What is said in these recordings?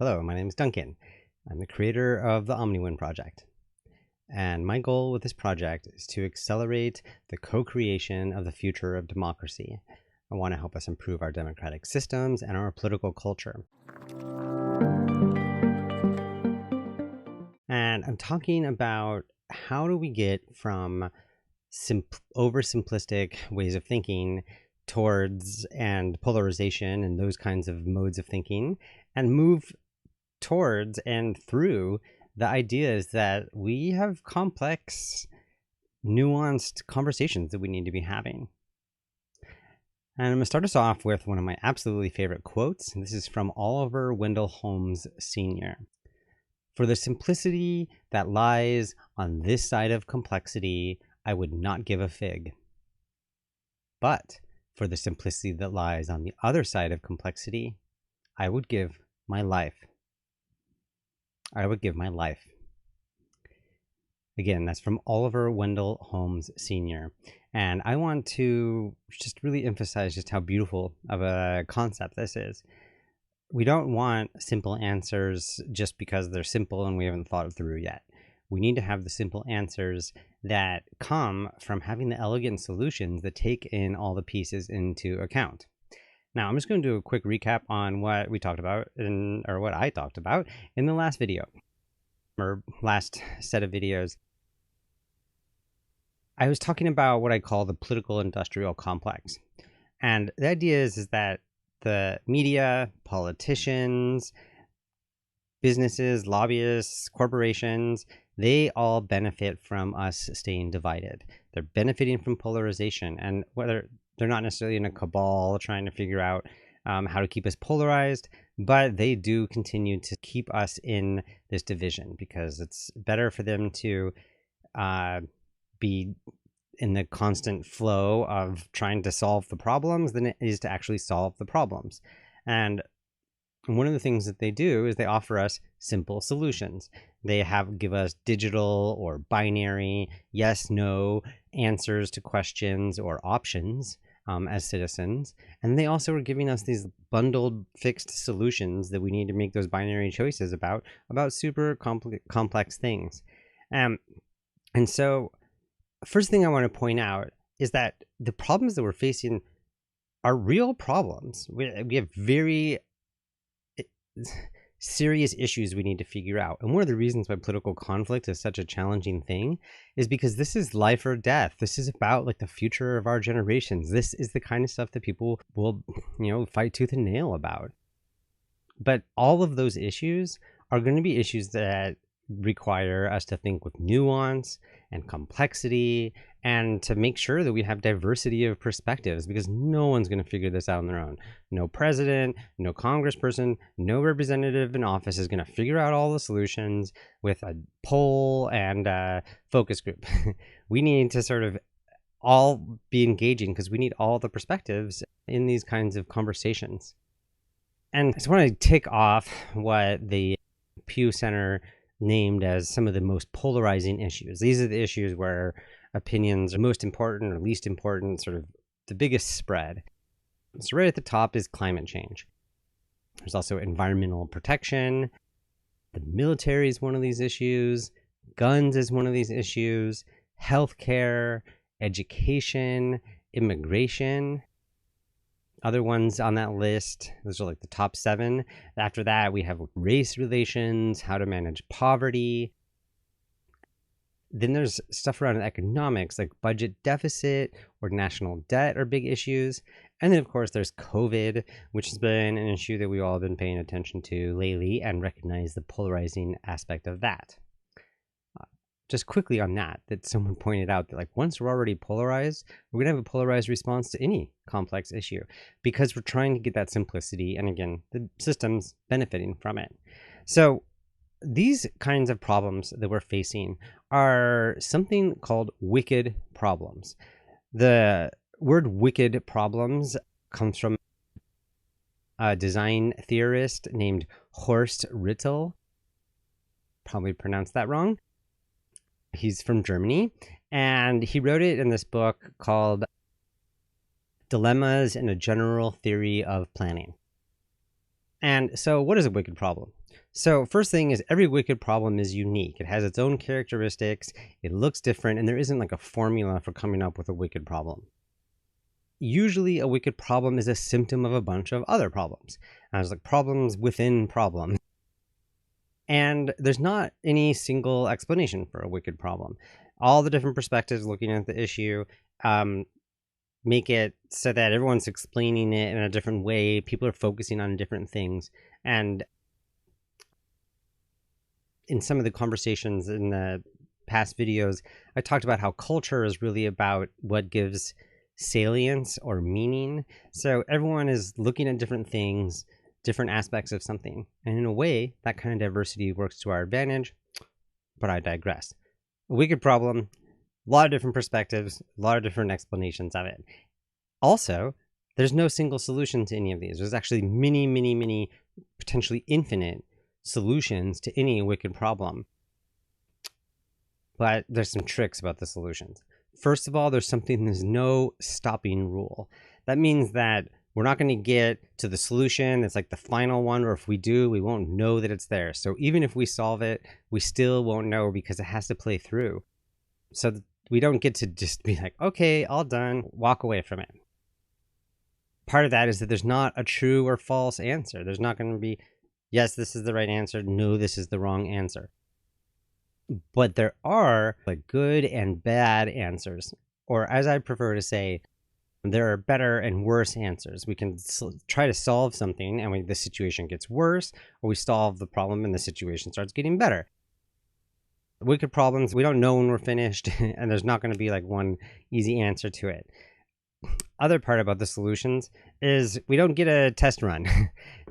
Hello, my name is Duncan. I'm the creator of the Omni-Win project. And my goal with this project is to accelerate the co-creation of the future of democracy. I want to help us improve our democratic systems and our political culture. And I'm talking about how do we get from oversimplistic ways of thinking towards and polarization and those kinds of modes of thinking and move towards and through the ideas that we have complex, nuanced conversations that we need to be having. And I'm going to start us off with one of my absolutely favorite quotes. This is from Oliver Wendell Holmes Sr. "For the simplicity that lies on this side of complexity, I would not give a fig. But for the simplicity that lies on the other side of complexity, I would give my life." I would give my life. Again, that's from Oliver Wendell Holmes Sr. And I want to just really emphasize just how beautiful of a concept this is. We don't want simple answers just because they're simple and we haven't thought it through yet. We need to have the simple answers that come from having the elegant solutions that take in all the pieces into account. Now, I'm just going to do a quick recap on what we talked about or what I talked about in the last video or last set of videos. I was talking about what I call the political industrial complex. And the idea is that the media, politicians, businesses, lobbyists, corporations, they all benefit from us staying divided. They're benefiting from polarization, and whether they're not necessarily in a cabal trying to figure out how to keep us polarized, but they do continue to keep us in this division because it's better for them to be in the constant flow of trying to solve the problems than it is to actually solve the problems. And one of the things that they do is they offer us simple solutions. They give us digital or binary yes, no answers to questions or options as citizens. And they also are giving us these bundled fixed solutions that we need to make those binary choices about super complex things. And so first thing I want to point out is that the problems that we're facing are real problems. We have very serious issues we need to figure out. And one of the reasons why political conflict is such a challenging thing is because this is life or death. This is about like the future of our generations. This is the kind of stuff that people will, fight tooth and nail about. But all of those issues are going to be issues that require us to think with nuance and complexity and to make sure that we have diversity of perspectives, because no one's going to figure this out on their own. No president, no congressperson, no representative in office is going to figure out all the solutions with a poll and a focus group. We need to sort of all be engaging because we need all the perspectives in these kinds of conversations. And I just want to tick off what the Pew Center named as some of the most polarizing issues. These are the issues where opinions are most important or least important, sort of the biggest spread. So right at the top is climate change. There's also environmental protection. The military is one of these issues. Guns is one of these issues. Healthcare, education, immigration. Other ones on that list, those are like the top 7. After that, we have race relations, how to manage poverty. Then there's stuff around economics, like budget deficit or national debt are big issues. And then, of course, there's COVID, which has been an issue that we've all been paying attention to lately and recognize the polarizing aspect of that. Just quickly on that someone pointed out that like once we're already polarized, we're going to have a polarized response to any complex issue because we're trying to get that simplicity. And again, the system's benefiting from it. So these kinds of problems that we're facing are something called wicked problems. The word wicked problems comes from a design theorist named Horst Rittel. Probably pronounced that wrong. He's from Germany, and he wrote it in this book called Dilemmas in a General Theory of Planning. And so what is a wicked problem? So first thing is every wicked problem is unique. It has its own characteristics. It looks different, and there isn't like a formula for coming up with a wicked problem. Usually a wicked problem is a symptom of a bunch of other problems. There's like problems within problems. And there's not any single explanation for a wicked problem. All the different perspectives looking at the issue make it so that everyone's explaining it in a different way. People are focusing on different things. And in some of the conversations in the past videos, I talked about how culture is really about what gives salience or meaning. So everyone is looking at different things, different aspects of something. And in a way, that kind of diversity works to our advantage. But I digress. A wicked problem, a lot of different perspectives, a lot of different explanations of it. Also, there's no single solution to any of these. There's actually many, potentially infinite solutions to any wicked problem. But there's some tricks about the solutions. First of all, there's no stopping rule. That means that we're not going to get to the solution that's like the final one, or if we do, we won't know that it's there. So even if we solve it, we still won't know because it has to play through. So we don't get to just be like, okay, all done, walk away from it. Part of that is that there's not a true or false answer. There's not going to be, yes, this is the right answer. No, this is the wrong answer. But there are like good and bad answers, or as I prefer to say, there are better and worse answers. We can try to solve something and the situation gets worse, or we solve the problem and the situation starts getting better. Wicked problems, we don't know when we're finished, and there's not going to be like one easy answer to it. Other part about the solutions is we don't get a test run.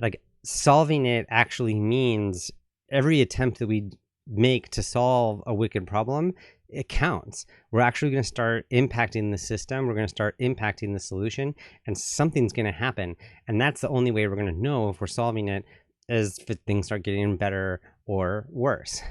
Like solving it actually means every attempt that we make to solve a wicked problem, it counts. We're actually going to start impacting the system. We're going to start impacting the solution, and something's going to happen. And that's the only way we're going to know if we're solving it, is if things start getting better or worse.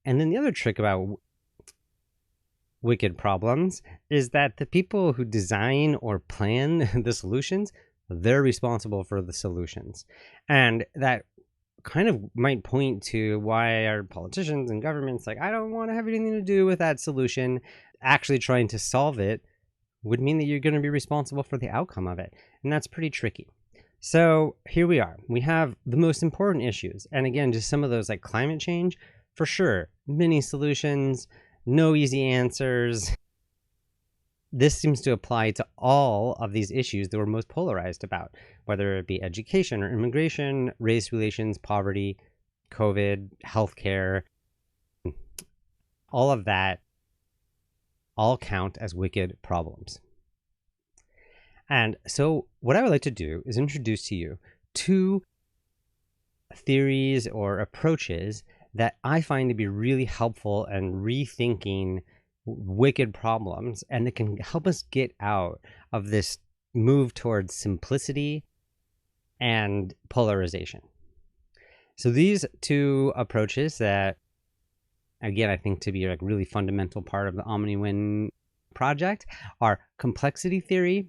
And then the other trick about wicked problems is that the people who design or plan the solutions, they're responsible for the solutions. And that kind of might point to why our politicians and governments like, I don't want to have anything to do with that solution. Actually trying to solve it would mean that you're going to be responsible for the outcome of it. And that's pretty tricky. So here we are. We have the most important issues. And again, just some of those like climate change, for sure, many solutions, no easy answers. This seems to apply to all of these issues that we're most polarized about, whether it be education or immigration, race relations, poverty, COVID, healthcare. All of that all count as wicked problems. And so what I would like to do is introduce to you two theories or approaches that I find to be really helpful in rethinking wicked problems, and that can help us get out of this move towards simplicity and polarization. So these two approaches that, again, I think to be like really fundamental part of the Omni-Win project are complexity theory,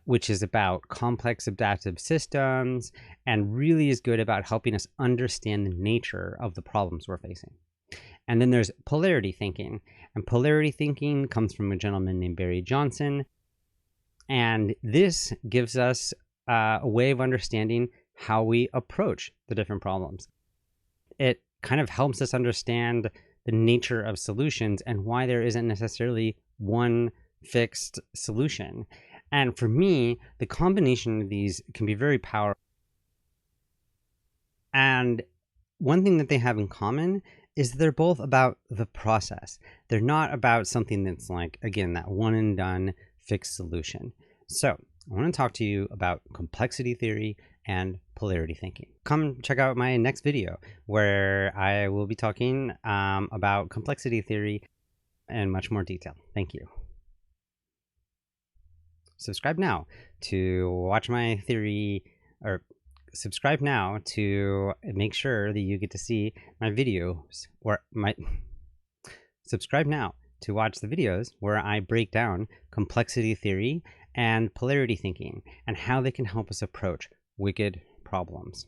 which is about complex adaptive systems and really is good about helping us understand the nature of the problems we're facing. And then there's polarity thinking. And polarity thinking comes from a gentleman named Barry Johnson. And this gives us a way of understanding how we approach the different problems. It kind of helps us understand the nature of solutions and why there isn't necessarily one fixed solution. And for me, the combination of these can be very powerful. And one thing that they have in common is they're both about the process. They're not about something that's like, again, that one and done fixed solution. So I want to talk to you about complexity theory and polarity thinking. Come check out my next video where I will be talking about complexity theory in much more detail. Thank you. Subscribe now to watch my theory, or subscribe now to make sure that you get to see my videos, or subscribe now to watch the videos where I break down complexity theory and polarity thinking and how they can help us approach wicked problems.